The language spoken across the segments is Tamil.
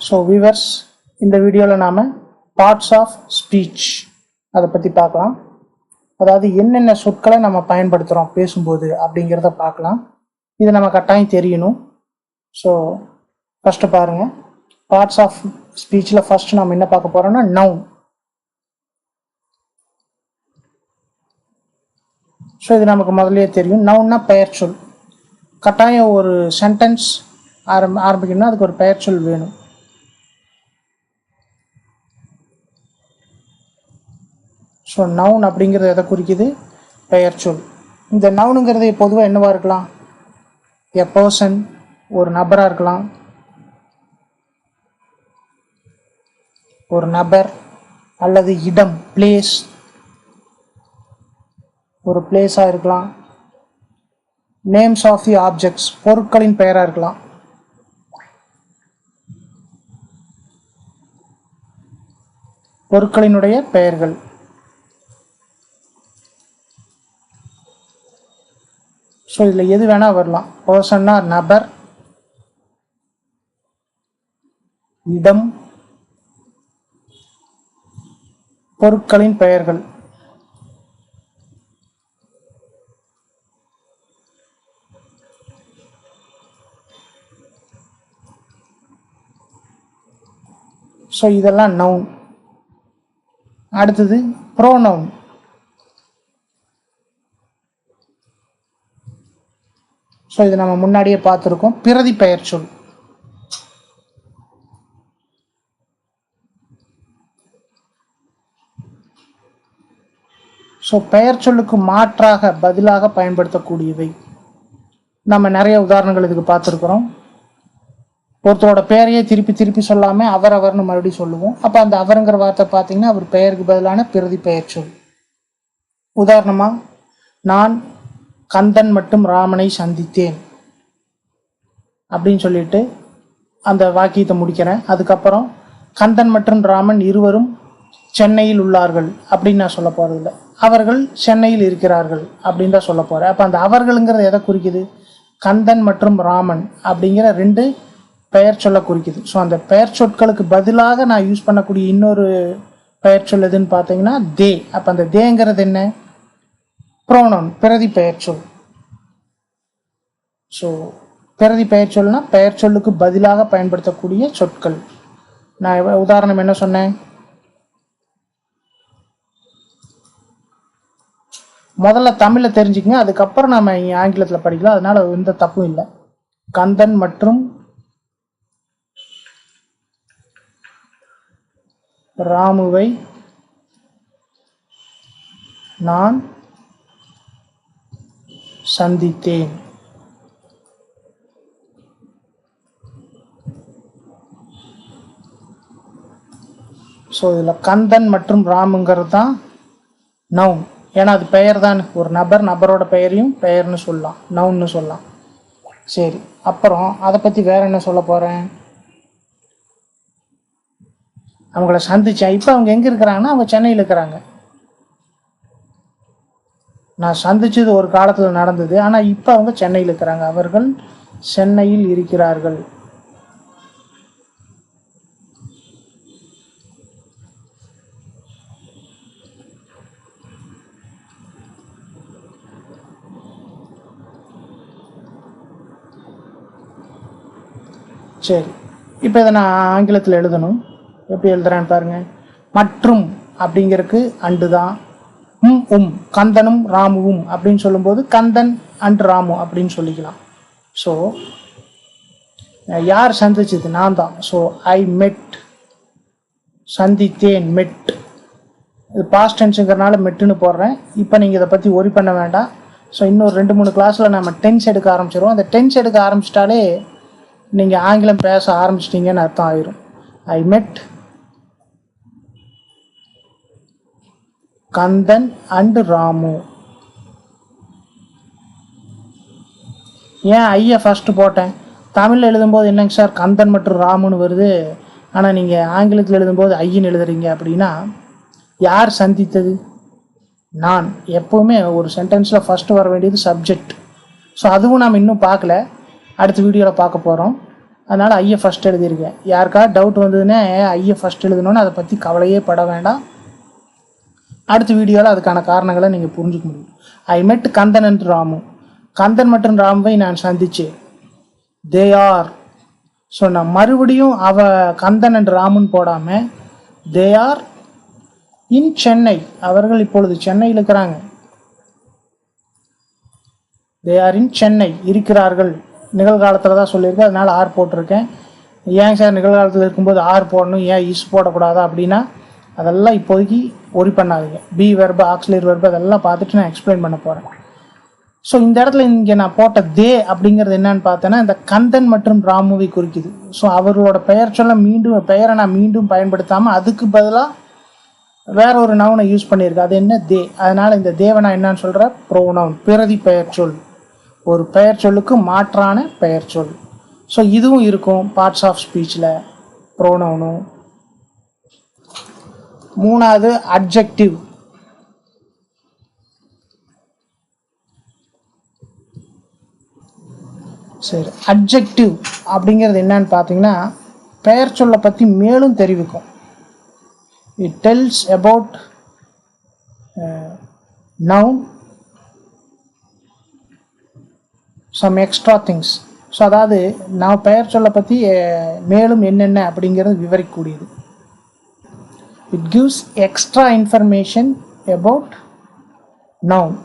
ஸோ வியூவர்ஸ், இந்த வீடியோவில் நாம் பார்ட்ஸ் ஆஃப் ஸ்பீச் அதை பற்றி பார்க்கலாம். அதாவது என்னென்ன சொற்களை நம்ம பயன்படுத்துகிறோம் பேசும்போது அப்படிங்கிறத பார்க்கலாம். இது நம்ம கட்டாயம் தெரியணும். ஸோ ஃபஸ்ட்டு பாருங்கள், பார்ட்ஸ் ஆஃப் ஸ்பீச்சில் ஃபஸ்ட்டு நம்ம என்ன பார்க்க போகிறோம்னா நவுன். ஸோ இது நமக்கு முதலே தெரியும். நவுன்னா பெயர் சொல். கட்டாயம் ஒரு சென்டென்ஸ் ஆரம்பிக்கணும்னா அதுக்கு ஒரு பெயர் சொல் வேணும். ஸோ நவுன் அப்படிங்கிறது எதை குறிக்குது? பெயர் சொல். இந்த நவுனுங்கிறது பொதுவாக என்னவாக இருக்கலாம்? எ பர்சன், ஒரு நபராக இருக்கலாம், ஒரு நபர், அல்லது இடம், பிளேஸ், ஒரு பிளேஸாக இருக்கலாம். நேம்ஸ் ஆஃப் தி ஆப்ஜெக்ட்ஸ், பொருட்களின் பெயராக இருக்கலாம். பொருட்களினுடைய பெயர்கள். ஸோ இதில் எது வேணால் வரலாம். பர்சன்னா நபர், இடம், பொருட்களின் பெயர்கள். ஸோ இதெல்லாம் நவுன். அடுத்தது ப்ரோனவுன். ஸோ இது நம்ம முன்னாடியே பார்த்துருக்கோம். பிரதி பெயர் சொல். ஸோ பெயர் சொல்லுக்கு மாற்றாக பதிலாக பயன்படுத்தக்கூடியவை. நம்ம நிறைய உதாரணங்கள் இதுக்கு பார்த்துருக்குறோம். ஒருத்தரோட பெயரையே திருப்பி திருப்பி சொல்லாமல் அவர்னு மறுபடியும் சொல்லுவோம். அப்போ அந்த அவருங்கிற வார்த்தை பார்த்தீங்கன்னா அவர் பெயருக்கு பதிலான பிரதி பெயர் சொல். உதாரணமாக, நான் கந்தன் மற்றும் ராமனை சந்தித்தேன் அப்படின்னு சொல்லிட்டு அந்த வாக்கியத்தை முடிக்கிறேன். அதுக்கப்புறம் கந்தன் மற்றும் ராமன் இருவரும் சென்னையில் உள்ளார்கள் அப்படின்னு நான் சொல்ல போகிறதில்ல. அவர்கள் சென்னையில் இருக்கிறார்கள் அப்படின்னு தான் சொல்ல போகிறேன். அப்போ அந்த அவர்களுங்கிறது எதை குறிக்குது? கந்தன் மற்றும் ராமன் அப்படிங்கிற ரெண்டு பெயர் சொல்ல குறிக்குது. ஸோ அந்த பெயர் சொற்களுக்கு பதிலாக நான் யூஸ் பண்ணக்கூடிய இன்னொரு பெயர் சொல் எதுன்னு பார்த்தீங்கன்னா தே. அப்போ அந்த தேங்கிறது என்ன? ப்ரோனவுன், பிரதி பெயர் சொல். ஸோ பிரதி பெயர் சொல்னா பெயர் சொல்லுக்கு பதிலாக பயன்படுத்தக்கூடிய சொற்கள். நான் உதாரணம் என்ன சொன்னேன்? முதல்ல தமிழில் தெரிஞ்சுக்கங்க, அதுக்கப்புறம் நம்ம ஆங்கிலத்தில் படிக்கலாம். அதனால எந்த தப்பும் இல்லை. கந்தன் மற்றும் ராமுவை நான் சந்தித்தேன். ஸோ இதில் கந்தன் மற்றும் ராமுங்கிறது தான் நவுன். ஏன்னா அது பெயர் தான். ஒரு நபரோட பெயரையும் பெயர்னு சொல்லலாம், நவுன்னு சொல்லலாம். சரி, அப்புறம் அதை பற்றி வேற என்ன சொல்ல போகிறேன்? அவங்கள சந்தித்தேன். இப்போ அவங்க எங்கே இருக்கிறாங்கன்னா அவங்க சென்னையில் இருக்கிறாங்க. நான் சந்திச்சது ஒரு காலத்தில் நடந்தது, ஆனால் இப்போ அவங்க சென்னையில் இருக்கிறாங்க. அவர்கள் சென்னையில் இருக்கிறார்கள். சரி, இப்போ இதை நான் ஆங்கிலத்தில் எழுதணும். எப்படி எழுதுறேன்னு பாருங்க. மற்றும் அப்படிங்கிறதுக்கு அண்டு தான். கந்தனும் ராமுவும் அப்படின்னு சொல்லும்போது கந்தன் அண்ட் ராமு அப்படின்னு சொல்லிக்கலாம். ஸோ யார் சந்திச்சது? நான் தான். ஸோ ஐ மெட், சந்தித்தேன், மெட். இது பாஸ்ட் டென்ஸுங்கிறனால மெட்டுன்னு போடுறேன். இப்போ நீங்கள் இதை பற்றி ஒரி பண்ண வேண்டாம். ஸோ இன்னொரு 2-3 கிளாஸில் நம்ம டென்ஸ் எடுக்க ஆரம்பிச்சிடுவோம். அந்த டென்ஸ் எடுக்க ஆரம்பிச்சிட்டாலே நீங்கள் ஆங்கிலம் பேச ஆரம்பிச்சிட்டிங்கன்னு அர்த்தம் ஆயிரும். ஐ மெட் கந்தன் அண்ட் ராமு. ஏன் ஐயை ஃபஸ்ட்டு போட்டேன்? தமிழில் எழுதும்போது என்னங்க சார் கந்தன் மற்றும் ராமுன்னு வருது, ஆனால் நீங்கள் ஆங்கிலத்தில் எழுதும்போது ஐயின்னு எழுதுறீங்க அப்படின்னா, யார் சந்தித்தது? நான். எப்போவுமே ஒரு சென்டென்ஸில் ஃபஸ்ட்டு வர வேண்டியது சப்ஜெக்ட். ஸோ அதுவும் நாம் இன்னும் பார்க்கல, அடுத்த வீடியோவில் பார்க்க போகிறோம். அதனால் ஐயை ஃபஸ்ட் எழுதியிருக்கேன். யாருக்காவது டவுட் வந்ததுன்னா ஐயை ஃபஸ்ட் எழுதணுன்னு அதை பற்றி கவலையே பட வேண்டாம். அடுத்த வீடியோவில் அதுக்கான காரணங்களை நீங்கள் புரிஞ்சுக்க முடியும். ஐ மெட் கந்தன் அண்ட் ராமு. கந்தன் மற்றும் ராமுவை நான் சந்தித்தேன். They are. ஸோ நான் மறுபடியும் கந்தன் அண்ட் ராமுன்னு போடாமல் தே ஆர் இன் சென்னை. அவர்கள் இப்பொழுது சென்னையில் இருக்கிறாங்க. தே ஆர் இன் சென்னை இருக்கிறார்கள். நிகழ்காலத்தில் தான் சொல்லியிருக்கேன், அதனால் ஆர் போட்டிருக்கேன். ஏன் சார் நிகழ்காலத்தில் இருக்கும்போது ஆர் போடணும், ஏன் இஸ் போடக்கூடாதா அப்படின்னா அதெல்லாம் இப்போதைக்கு ஒரி பண்ணாதீங்க. பி வெர்பு, ஆக்சிலரி வெர்பு அதெல்லாம் பார்த்துட்டு நான் எக்ஸ்பிளைன் பண்ண போகிறேன். ஸோ இந்த இடத்துல இங்கே நான் போட்ட தே அப்படிங்கிறது என்னன்னு பார்த்தேன்னா இந்த கந்தன் மற்றும் ராமுவை குறிக்குது. ஸோ அவர்களோட பெயர் சொல்ல பெயரை நான் மீண்டும் பயன்படுத்தாமல் அதுக்கு பதிலாக வேற ஒரு நவுனை யூஸ் பண்ணியிருக்கேன். அது என்ன? தே. அதனால் இந்த தேவை நான் என்னன்னு சொல்கிறேன்? ப்ரோனவுன், பிரதி பெயர் சொல். ஒரு பெயர் சொல்லுக்கு மாற்றான பெயர் சொல். ஸோ இதுவும் இருக்கும் பார்ட்ஸ் ஆஃப் ஸ்பீச்சில், ப்ரோனவுனும். மூணாவது அட்ஜெக்டிவ். சரி, அட்ஜெக்டிவ் அப்படிங்கிறது என்னன்னு பார்த்தீங்கன்னா பெயர் சொல்லை பற்றி மேலும் தெரிவிக்கும். It tells about noun some extra things. So அதாவது நான் பெயர் சொல்லை பற்றி மேலும் என்னென்ன அப்படிங்கிறது விவரிக்கக்கூடியது. It gives extra information about noun.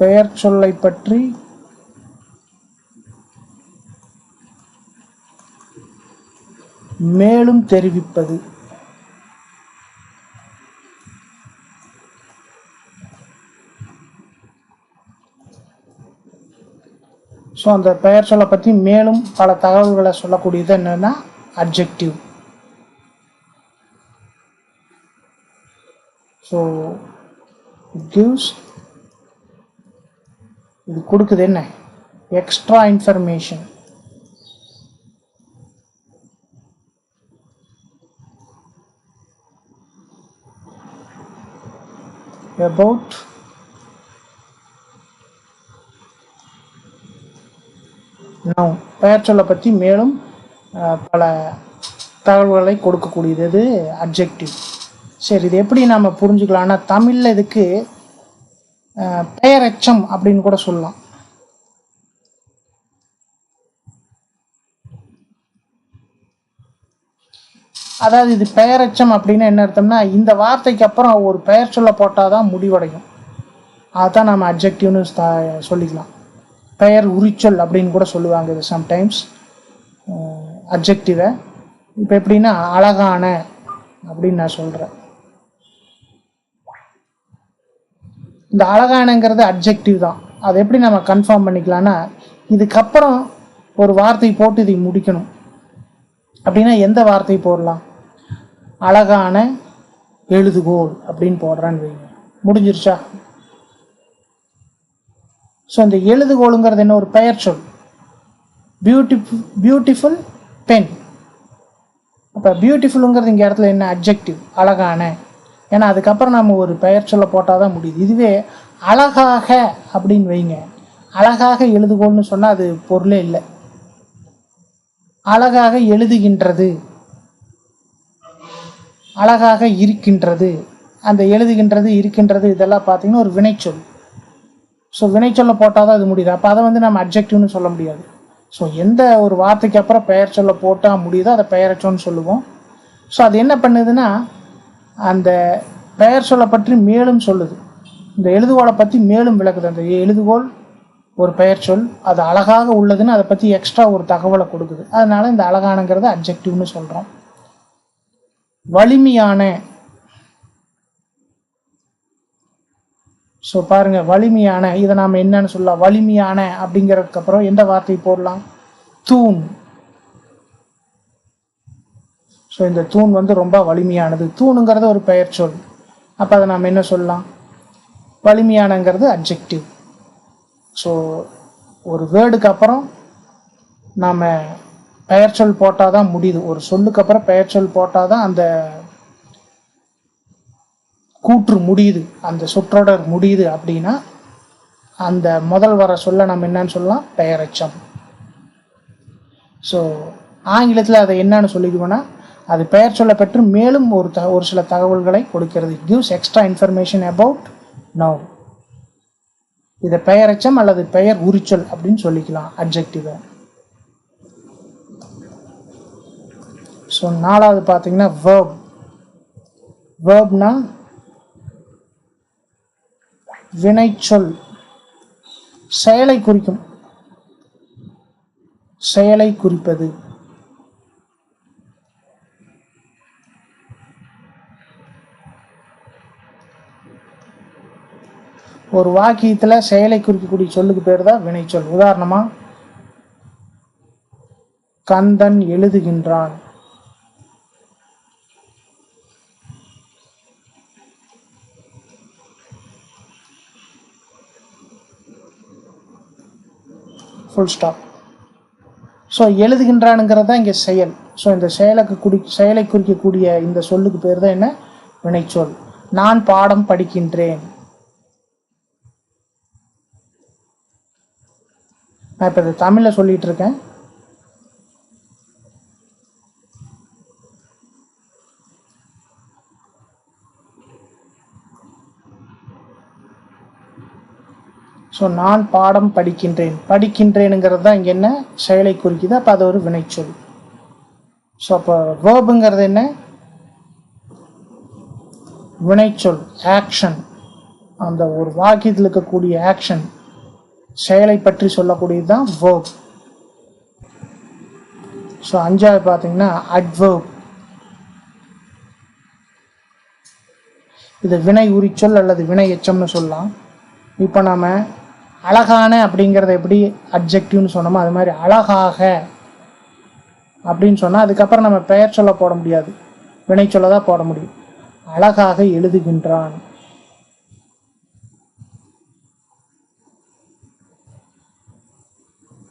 பெயர் சொல்லை பற்றி மேலும் தெரிவிப்பது. ஸோ அந்த பெயர் சொல்லை பற்றி மேலும் பல தகவல்களை சொல்லக்கூடியது என்னன்னா அட்ஜெக்டிவ். ஸோ இட் கிவ்ஸ், இது கொடுக்குது என்ன? Extra information about noun. பெயர் சொல்லை பற்றி மேலும் பல தகவல்களை கொடுக்கக்கூடியது இது அட்ஜெக்டிவ். சரி, இது எப்படி நாம் புரிஞ்சுக்கலாம்னா தமிழில் இதுக்கு பெயரெச்சம் அப்படின்னு கூட சொல்லலாம். அதாவது இது பெயரெச்சம் அப்படின்னு என்ன அர்த்தம்னா இந்த வார்த்தைக்கு அப்புறம் ஒரு பெயர் சொல்ல போட்டால் தான் முடிவடையும். அதுதான் நம்ம அட்ஜெக்டிவ்னு சொல்லிக்கலாம். பெயர் உரிச்சொல் அப்படின்னு கூட சொல்லுவாங்க இது சம்டைம்ஸ் அட்ஜெக்டிவை. இப்போ எப்படின்னா அழகான அப்படின்னு நான் சொல்கிறேன். இந்த அழகானங்கிறது அட்ஜெக்டிவ் தான். அதை எப்படி நம்ம கன்ஃபார்ம் பண்ணிக்கலாம்னா இதுக்கப்புறம் ஒரு வார்த்தை போட்டு இதை முடிக்கணும் அப்படின்னா எந்த வார்த்தை போடலாம்? அழகான எழுதுகோல் அப்படின்னு போடுறான்னு வைங்க, முடிஞ்சிருச்சா? ஸோ இந்த எழுதுகோளுங்கிறது என்ன? ஒரு பெயர் சொல். Beautiful pen. அப்போ பியூட்டிஃபுல்லுங்கிறது இங்கே இடத்துல என்ன? அட்ஜெக்டிவ், அழகான. ஏன்னா அதுக்கப்புறம் நம்ம ஒரு பெயர் சொல்ல போட்டால் தான் முடியுது. இதுவே அழகாக அப்படின்னு வைங்க, அழகாக எழுதுகோள்னு சொன்னால் அது பொருளே இல்லை. அழகாக எழுதுகின்றது, அழகாக இருக்கின்றது. அந்த எழுதுகின்றது, இருக்கின்றது இதெல்லாம் பார்த்தீங்கன்னா ஒரு வினைச்சொல். ஸோ வினைச்சொல்ல போட்டால் தான் அது முடியுது. அப்போ அதை நம்ம அட்ஜெக்டிவ்னு சொல்ல முடியாது. ஸோ எந்த ஒரு வார்த்தைக்கு அப்புறம் பெயர் சொல்ல போட்டால் முடியுதோ அதை பெயரச்சொன்னு சொல்லுவோம். ஸோ அது என்ன பண்ணுதுன்னா அந்த பெயர் சொல்ல பற்றி மேலும் சொல்லுது. இந்த எழுதுகோளை பற்றி மேலும் விளக்குது. அந்த எழுதுகோள் ஒரு பெயர் சொல், அது அழகாக உள்ளதுன்னு அதை பற்றி எக்ஸ்ட்ரா ஒரு தகவலை கொடுக்குது. அதனால இந்த அழகானங்கிறத அட்ஜெக்டிவ்னு சொல்கிறோம். வலிமையான. ஸோ பாருங்க, வலிமையான இதை நாம் என்னன்னு சொல்லலாம்? வலிமையான அப்படிங்கிறதுக்கு அப்புறம் எந்த வார்த்தை போடலாம்? தூண். ஸோ இந்த தூண் ரொம்ப வலிமையானது. தூணுங்கிறது ஒரு பெயர் சொல். அப்போ அதை நாம் என்ன சொல்லலாம்? வலிமையானங்கிறது அட்ஜெக்டிவ். ஸோ ஒரு வேர்டுக்கு அப்புறம் நாம் பெயர் சொல் போட்டால் தான் முடியுது. ஒரு சொல்லுக்கு அப்புறம் பெயர் சொல் போட்டால் தான் அந்த கூற்று முடியுது, அந்த சொற்றொடர் முடியுது அப்படின்னா அந்த முதல் வர சொல்ல நம்ம என்னன்னு சொல்லலாம், பெயரெச்சம். ஸோ ஆங்கிலத்தில் அதை என்னன்னு சொல்லிக்குவோன்னா, அது பெயர் சொல்ல பெற்று மேலும் ஒரு சில தகவல்களை கொடுக்கிறது. It gives extra information about noun. இதை பெயரெச்சம் அல்லது பெயர் உரிச்சொல் அப்படின்னு சொல்லிக்கலாம், அட்ஜெக்டிவ். ஸோ நாலாவது பார்த்தீங்கன்னா வேர்ப். வேர்ப்னா வினைச்சொல், செயலை குறிக்கும், செயலை குறிப்பது. ஒரு வாக்கியத்தில் செயலை குறிக்கக்கூடிய சொல்லுக்கு பேர் தான் வினைச்சொல். உதாரணமா, கந்தன் எழுதுகின்றான். Full stop. ஸோ எழுதுகின்றானுங்கிறது தான் இங்கே செயல். ஸோ இந்த செயலை குறிக்கக்கூடிய இந்த சொல்லுக்கு பேர் தான் என்ன, வினைச்சொல். நான் பாடம் படிக்கின்றேன். நான் இப்போ இது தமிழில் சொல்லிட்டு இருக்கேன். ஸோ நான் பாடம் படிக்கின்றேன். படிக்கின்றேனுங்கிறது தான் இங்கே என்ன, செயலை குறிக்குது. அப்போ அது ஒரு வினைச்சொல். ஸோ அப்போ வேர்புங்கிறது என்ன, வினைச்சொல், ஆக்ஷன். அந்த ஒரு வாக்கியத்தில் இருக்கக்கூடிய ஆக்ஷன், செயலை பற்றி சொல்லக்கூடியது தான் வேர்ப். ஸோ அஞ்சாவது பார்த்தீங்கன்னா அட்வர்ப். இது வினை உரிச்சொல் அல்லது வினை எச்சம்னு சொல்லலாம். இப்போ நம்ம அழகான அப்படிங்கிறத எப்படி அட்ஜெக்டிவ்னு சொன்னோமோ அது மாதிரி அழகாக அப்படின்னு சொன்னால் அதுக்கப்புறம் நம்ம பெயர் சொல்ல போட முடியாது, வினை சொல்ல தான் போட முடியும். அழகாக எழுதுகின்றான்.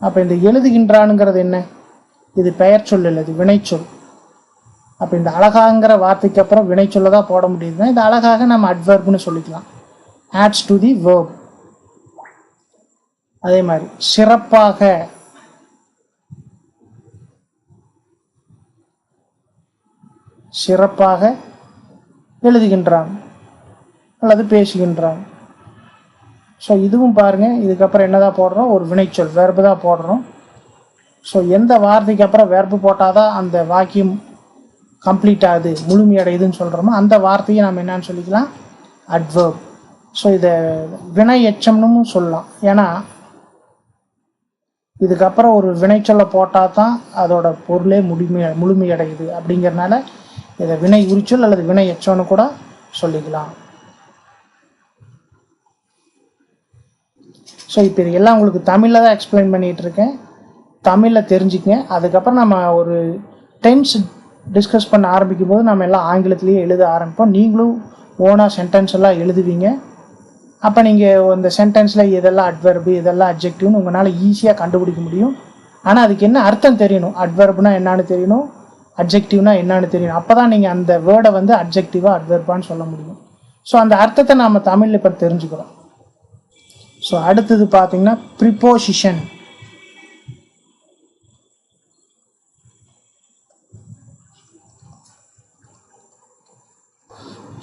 அப்போ இந்த எழுதுகின்றானுங்கிறது என்ன, இது பெயர் சொல் இல்லை, இது வினைச்சொல். அப்போ இந்த அழகாங்கிற வார்த்தைக்கு அப்புறம் வினை சொல்ல தான் போட முடியுதுன்னா இந்த அழகாக நம்ம அட்வர்ப்னு சொல்லிக்கலாம், adds to the verb. அதே மாதிரி சிறப்பாக, சிறப்பாக எழுதுகின்றான் அல்லது பேசுகின்றான். ஸோ இதுவும் பாருங்க, இதுக்கப்புறம் என்னதான் போடுறோம், ஒரு வினைச்சொல், வெர்பு தான் போடுறோம். ஸோ எந்த வார்த்தைக்கு அப்புறம் வெர்பு போட்டால் தான் அந்த வாக்கியம் கம்ப்ளீட் ஆகுது, முழுமையடையுதுன்னு சொல்கிறோமோ அந்த வார்த்தையை நம்ம என்னன்னு சொல்லிக்கலாம், அட்வர்ப். ஸோ இதை வினை எச்சம்னு சொல்லலாம். ஏன்னா இதுக்கப்புறம் ஒரு வினைச்சொல்லை போட்டால் தான் அதோட பொருளே முழுமையடையுது. அப்படிங்கிறனால இதை வினை உரிச்சொல் அல்லது வினை எச்சம்னு கூட சொல்லிக்கலாம். ஸோ இப்போ இது எல்லாம் உங்களுக்கு தமிழில் தான் எக்ஸ்பிளைன் பண்ணிகிட்டு இருக்கேன், தமிழில் தெரிஞ்சுக்கங்க. அதுக்கப்புறம் நம்ம ஒரு டென்ஸ் டிஸ்கஸ் பண்ண ஆரம்பிக்கும் போது நம்ம எல்லாம் ஆங்கிலத்திலேயே எழுத ஆரம்பிப்போம். நீங்களும் ஓனாக சென்டென்ஸ் எல்லாம் எழுதுவீங்க. அப்போ நீங்கள் இந்த சென்டென்ஸில் இதெல்லாம் அட்வர்பு, இதெல்லாம் அட்ஜெக்டிவ்னு உங்களால் ஈஸியாக கண்டுபிடிக்க முடியும். ஆனால் அதுக்கு என்ன அர்த்தம் தெரியணும், அட்வர்ப்னா என்னான்னு தெரியணும், அட்ஜெக்டிவ்னா என்னான்னு தெரியணும். அப்போ தான் நீங்கள் அந்த வேர்டை வந்து அட்ஜெக்டிவாக அட்வர்பான்னு சொல்ல முடியும். ஸோ அந்த அர்த்தத்தை நாம் தமிழில் இப்போ தெரிஞ்சுக்கிறோம். ஸோ அடுத்தது பார்த்தீங்கன்னா ப்ரிப்போசிஷன்.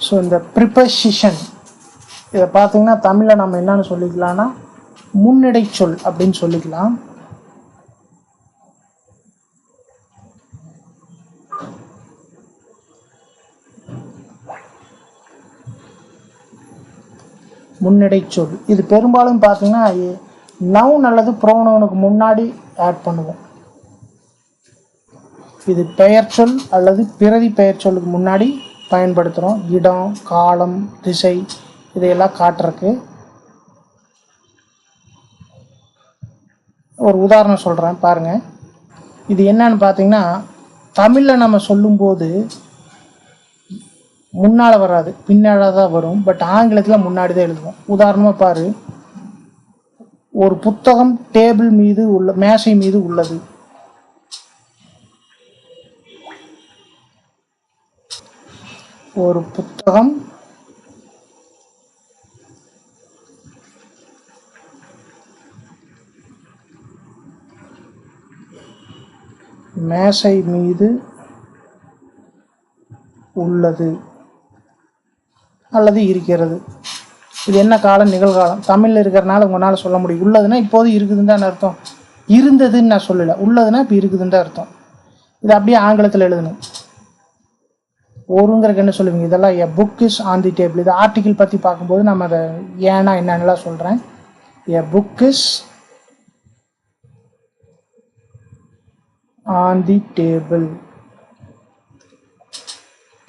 ஸோ இந்த ப்ரிப்போசிஷன் இதை பார்த்தீங்கன்னா தமிழில் நம்ம என்னன்னு சொல்லிக்கலாம்னா முன்னிடை சொல் அப்படின்னு சொல்லிக்கலாம். முன்னிடை சொல் இது பெரும்பாலும் பார்த்தீங்கன்னா நவுன் அல்லது ப்ரோனவுனுக்கு முன்னாடி ஆட் பண்ணுவோம். இது பெயர் சொல் அல்லது பிரதி பெயர் சொல்லுக்கு முன்னாடி பயன்படுத்துகிறோம். இடம், காலம், திசை இதையெல்லாம் காட்டுறதுக்கு. ஒரு உதாரணம் சொல்கிறேன் பாருங்கள். இது என்னன்னு பார்த்தீங்கன்னா தமிழில் நம்ம சொல்லும்போது முன்னால் வராது, பின்னால தான் வரும். பட் ஆங்கிலத்தில் முன்னாடி தான் எழுதுவோம். உதாரணமாக பாரு, ஒரு புத்தகம் டேபிள் மீது மேசை மீது உள்ளது. ஒரு புத்தகம் மேசை மீது உள்ளது அல்லது இருக்கிறது. இது என்ன காலம்? நிகழ்காலம். தமிழில் இருக்கிறனால உங்களால் சொல்ல முடியும். உள்ளதுன்னா இப்போது இருக்குதுன்னு தான் அர்த்தம். இருந்ததுன்னு நான் சொல்லலை. உள்ளதுன்னா இப்போ இருக்குதுன்னு தான் அர்த்தம். இது அப்படியே ஆங்கிலத்தில் எழுதணும். ஒருங்கிறக்கு என்ன சொல்லுவீங்க? இதெல்லாம் எ book is on the table. இது ஆர்டிக்கிள் பற்றி பார்க்கும்போது நம்ம அதை ஏன்னா என்னன்னெலாம் சொல்கிறேன். எ book is on the table.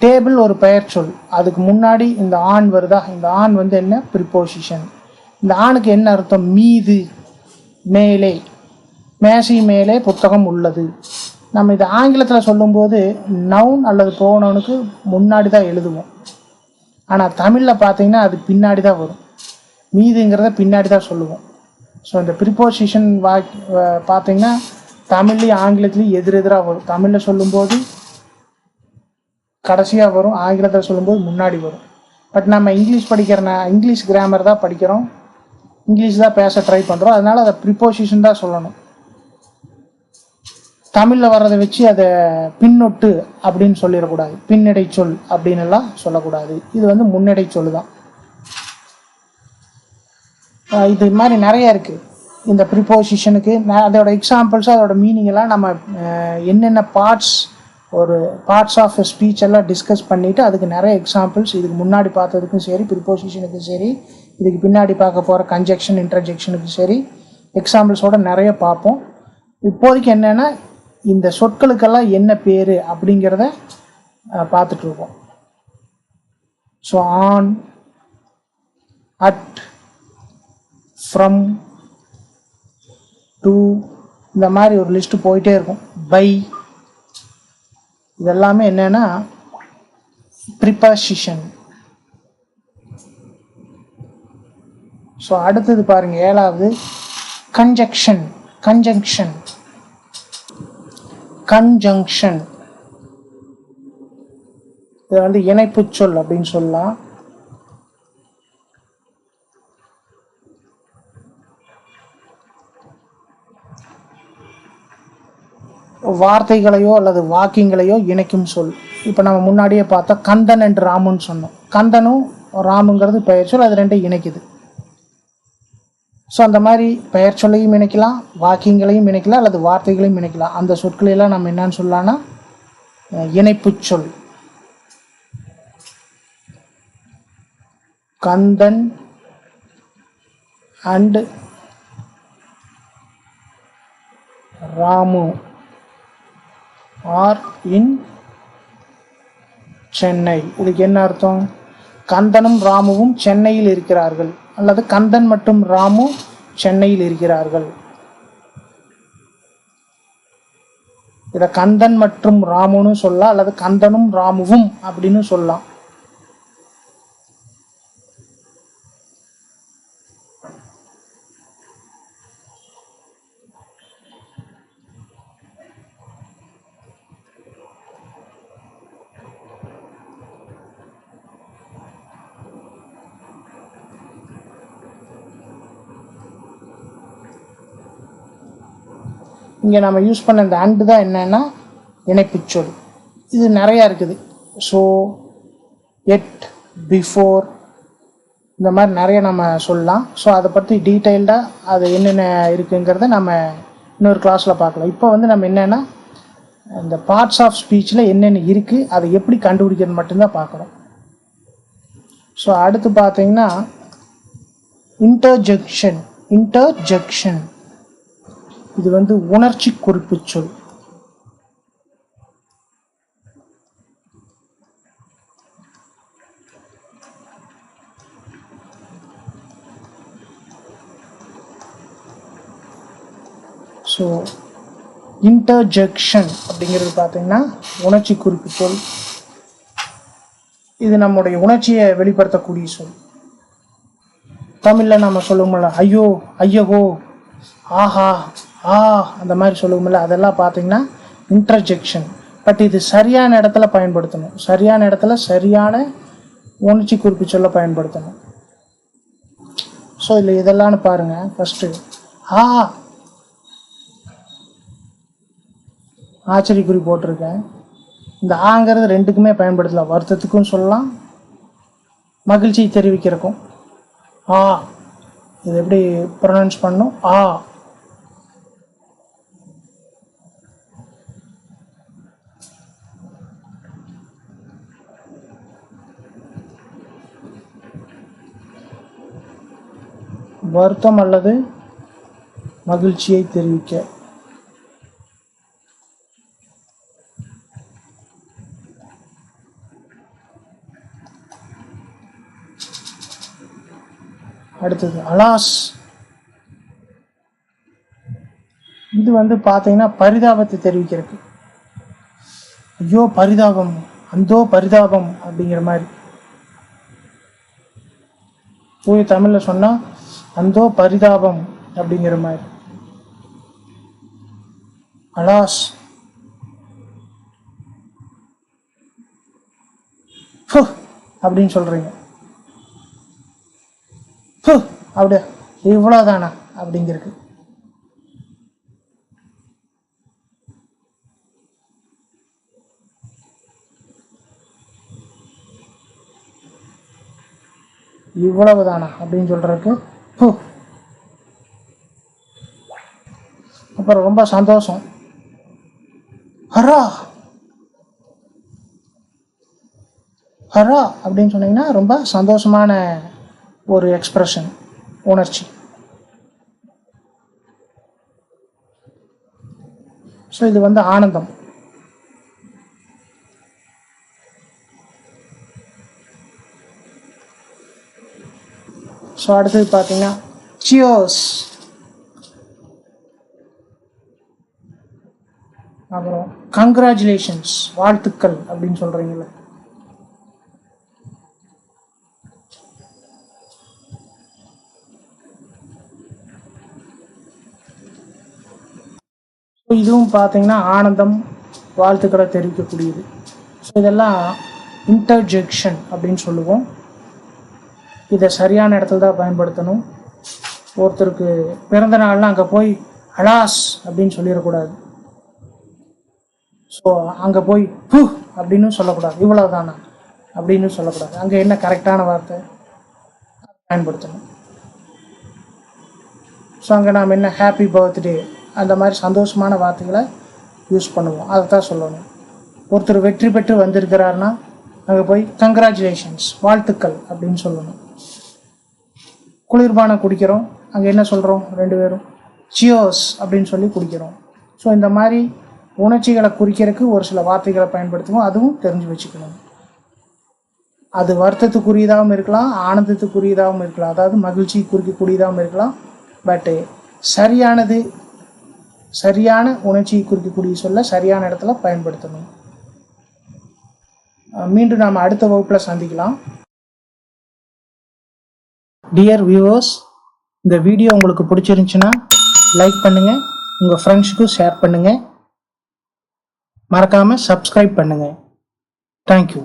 Table ஒரு பெயர் சொல். அதுக்கு முன்னாடி இந்த ஆண் வருதா? இந்த ஆண் வந்து என்ன? ப்ரிப்போசிஷன். இந்த ஆணுக்கு என்ன அர்த்தம்? மீது, மேலே. மேசை மேலே புத்தகம் உள்ளது. நம்ம இது ஆங்கிலத்தில் சொல்லும்போது நவுன் அல்லது ப்ரோனவுனுக்கு முன்னாடி தான் எழுதுவோம். ஆனால் தமிழில் பார்த்தீங்கன்னா அது பின்னாடி தான் வரும். மீதுங்கிறத பின்னாடி தான் சொல்லுவோம். ஸோ இந்த ப்ரிப்போசிஷன் பார்த்தீங்கன்னா தமிழ்லேயும் ஆங்கிலத்துலேயும் எதிரெதிராக வரும். தமிழில் சொல்லும்போது கடைசியாக வரும், ஆங்கிலத்தில் சொல்லும்போது முன்னாடி வரும். பட் நம்ம இங்கிலீஷ் கிராமர் தான் படிக்கிறோம், இங்கிலீஷ் தான் பேச ட்ரை பண்ணுறோம். அதனால் அதை ப்ரிப்போசிஷன் தான் சொல்லணும். தமிழில் வர்றதை வச்சு அதை பின்னொட்டு அப்படின்னு சொல்லிடக்கூடாது, பின்னடை சொல் அப்படின்னு எல்லாம் சொல்லக்கூடாது. இது வந்து முன்னடை சொல் தான். இது மாதிரி நிறைய இருக்குது இந்த ப்ரிப்போசிஷனுக்கு. அதோட எக்ஸாம்பிள்ஸ், அதோட மீனிங் எல்லாம் நம்ம என்னென்ன பார்ட்ஸ் ஆஃப் ஸ்பீச் எல்லாம் டிஸ்கஸ் பண்ணிவிட்டு அதுக்கு நிறைய எக்ஸாம்பிள்ஸ் இதுக்கு முன்னாடி பார்த்ததுக்கும் சரி, ப்ரிப்போசிஷனுக்கும் சரி, இதுக்கு பின்னாடி பார்க்க போகிற கன்ஜெக்ஷன் இன்டர்ஜெக்ஷனுக்கும் சரி எக்ஸாம்பிள்ஸோடு நிறைய பார்ப்போம். இப்போதைக்கு என்னென்னா இந்த சொற்களுக்கெல்லாம் என்ன பேர் அப்படிங்கிறத பார்த்துட்ருக்கோம். So on, at, from, to, இந்த மாதிரி ஒரு லிஸ்ட்டு போயிட்டே இருக்கும். பை, இதெல்லாமே என்னென்னா ப்ரிப்போசிஷன். ஸோ அடுத்தது பாருங்கள், 7வது கன்ஜங்ஷன். இது வந்து இணைப்பு சொல் அப்படின்னு சொல்லலாம். வார்த்தைகளையோ அல்லது வாக்கியங்களையோ இணைக்கும் சொல். இப்போ நம்ம முன்னாடியே பார்த்தா கந்தன் என்று ராமுன்னு சொன்னோம். கந்தனும் ராமுங்கிறது பெயர் சொல், அது ரெண்டும் இணைக்குது. ஸோ அந்த மாதிரி பெயர் சொல்லையும் இணைக்கலாம், வாக்கியங்களையும் இணைக்கலாம், அல்லது வார்த்தைகளையும் இணைக்கலாம். அந்த சொற்களையெல்லாம் நம்ம என்னன்னு சொல்லலாம்னா இணைப்பு சொல். கந்தன் அண்ட் ராமு ஆர் இன் சென்னை. இதுக்கு என்ன அர்த்தம்? கந்தனும் ராமுவும் சென்னையில் இருக்கிறார்கள், அல்லது கந்தன் மற்றும் ராமு சென்னையில் இருக்கிறார்கள். இதை கந்தன் மற்றும் ராமுன்னு சொல்லலாம், அல்லது கந்தனும் ராமுவும் அப்படின்னு சொல்லலாம். இங்கே நம்ம யூஸ் பண்ண இந்த அண்டு தான் என்னன்னா இணைப்பு சொல். இது நிறையா இருக்குது. ஸோ எட், பிஃபோர், இந்த மாதிரி நிறைய நம்ம சொல்லலாம். ஸோ அதை பற்றி டீட்டெயில்டாக அது என்னென்ன இருக்குங்கிறத நம்ம இன்னொரு கிளாஸில் பார்க்கலாம். இப்போ வந்து நம்ம என்னென்னா இந்த பார்ட்ஸ் ஆஃப் ஸ்பீச்சில் என்னென்ன இருக்குது, அதை எப்படி கண்டுபிடிக்கிறது மட்டும்தான் பார்க்குறோம். ஸோ அடுத்து பார்த்தீங்கன்னா இன்டர்ஜெக்ஷன். இது வந்து உணர்ச்சி குறிப்பு சொல். ஸோ இன்டர்ஜெக்ஷன் அப்படிங்கிறது பார்த்தீங்கன்னா உணர்ச்சி குறிப்பு சொல். இது நம்முடைய உணர்ச்சியை வெளிப்படுத்தக்கூடிய சொல். தமிழில் நம்ம சொல்லுவோம்ல ஐயோ, ஐயகோ, ஆஹா, அந்த மாதிரி சொல்லுவோம்ல, அதெல்லாம் பார்த்தீங்கன்னா இன்டர்ஜெக்ஷன். பட் இது சரியான இடத்துல பயன்படுத்தணும், சரியான இடத்துல சரியான உணர்ச்சி குறிப்பு சொல்ல பயன்படுத்தணும். ஸோ இதில் இதெல்லாம்னு பாருங்கள். ஃபஸ்ட்டு ஆச்சரியக்குறி போட்டிருக்கேன். இந்த ஆங்கிறது ரெண்டுக்குமே பயன்படுத்தலாம். வருத்தத்துக்கும் சொல்லலாம், மகிழ்ச்சியை தெரிவிக்கிறக்கும். ஆ, இது எப்படி ப்ரொனவுன்ஸ் பண்ணும்? ஆ. வருத்தம் அல்லது மகிழ்ச்சியை தெரிவிக்க. அடுத்தது அலாஸ். இது பார்த்தீங்கன்னா பரிதாபத்தை தெரிவிக்கிறதுக்கு. ஐயோ பரிதாபம், அந்தோ பரிதாபம் அப்படிங்கிற மாதிரி. தூய தமிழ்ல சொன்னா அந்தோ பரிதாபம் அப்படிங்கிற மாதிரி. அலாஸ். அப்படின்னு சொல்றீங்க. அப்படியே இவ்வளவுதானா அப்படிங்கிறது. இவ்வளவுதானா அப்படின்னு சொல்றதுக்கு. அப்புறம் ரொம்ப சந்தோஷம். ஹரா ஹரா அப்படின்னு சொன்னீங்கன்னா ரொம்ப சந்தோஷமான ஒரு எக்ஸ்பிரஷன், உணர்ச்சி. ஸோ இது ஆனந்தம். ஸோ அடுத்தது பார்த்தீங்கன்னா சியர்ஸ். அப்புறம் கங்க்ராச்சுலேஷன்ஸ், வாழ்த்துக்கள் அப்படின்னு சொல்றீங்களே. இதுவும் பார்த்தீங்கன்னா ஆனந்தம், வாழ்த்துக்களை தெரிவிக்கக்கூடியது. ஸோ இதெல்லாம் இன்டர்ஜெக்ஷன் அப்படின்னு சொல்லுவோம். இதை சரியான இடத்துல தான் பயன்படுத்தணும். ஒருத்தருக்கு பிறந்த நாள்னா அங்கே போய் அலாஸ் அப்படின்னு சொல்லிடக்கூடாது. ஸோ அங்கே போய் பூ அப்படின்னு சொல்லக்கூடாது, இவ்வளவுதானா அப்படின்னு சொல்லக்கூடாது. அங்கே என்ன கரெக்டான வார்த்தை பயன்படுத்தணும். ஸோ அங்கே நாம் என்ன ஹாப்பி பர்த்டே அந்த மாதிரி சந்தோஷமான வார்த்தைகளை யூஸ் பண்ணுவோம். அதை தான் சொல்லணும். ஒருத்தர் வெற்றி பெற்று வந்திருக்கிறாருன்னா அங்கே போய் கங்க்ராச்சுலேஷன்ஸ், வாழ்த்துக்கள் அப்படின்னு சொல்லணும். குளிர்பானம் குடிக்கிறோம், அங்கே என்ன சொல்கிறோம்? ரெண்டு பேரும் சியர்ஸ் அப்படின்னு சொல்லி குடிக்கிறோம். ஸோ இந்த மாதிரி உணர்ச்சிகளை குறிக்கிறதுக்கு ஒரு சில வார்த்தைகளை பயன்படுத்துவோம். அதுவும் தெரிஞ்சு வச்சுக்கணும். அது வருத்தத்துக்குரியதாகவும் இருக்கலாம், ஆனந்தத்துக்குரியதாகவும் இருக்கலாம், அதாவது மகிழ்ச்சி குறிக்கக்கூடியதாகவும் இருக்கலாம். பட்டு சரியானது, சரியான உணர்ச்சியை குறிக்கக்கூடிய சொல்ல சரியான இடத்துல பயன்படுத்தணும். மீண்டும் நாம் அடுத்த வகுப்பில் சந்திக்கலாம். டியர் வியூவர்ஸ், இந்த வீடியோ உங்களுக்கு பிடிச்சிருந்துச்சுன்னா லைக் பண்ணுங்கள், உங்கள் ஃப்ரெண்ட்ஸுக்கும் ஷேர் பண்ணுங்கள், மறக்காமல் சப்ஸ்கிரைப் பண்ணுங்கள். தேங்க்யூ.